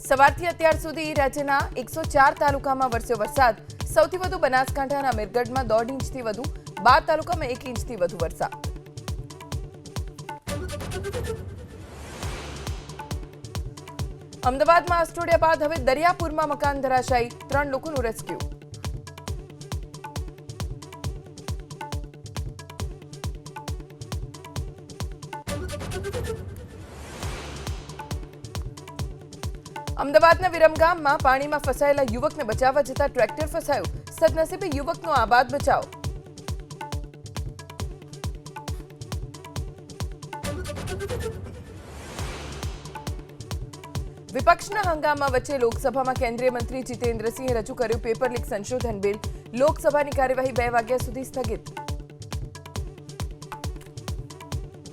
સવારથી અત્યાર સુધી રાજ્યના 104 તાલુકામાં વરસ્યો વરસાદ. સૌથી વધુ બનાસકાંઠાના મિરગઢમાં 1.5 ઇંચથી વધુ, 12 તાલુકામાં 1 ઇંચથી વધુ વરસાદ. અમદાવાદમાં અસ્ટોડિયા બાદ હવે દરિયાપુરમાં મકાન ધરાશાયી, 3 લોકોનું રેસ્ક્યુ. અમદાવાદના વિરમગામમાં પાણીમાં ફસાયેલા યુવકને બચાવવા જતા ટ્રેક્ટર ફસાયું. સદનસીબે યુવકનો આબાદ બચાવ. વિપક્ષના હંગામા વચ્ચે લોકસભામાં કેન્દ્રીય મંત્રી જીતેન્દ્રસિંહે રજૂ કર્યું પેપર લીક સંશોધન બિલ. લોકસભાની કાર્યવાહી 2 વાગ્યા સુધી સ્થગિત.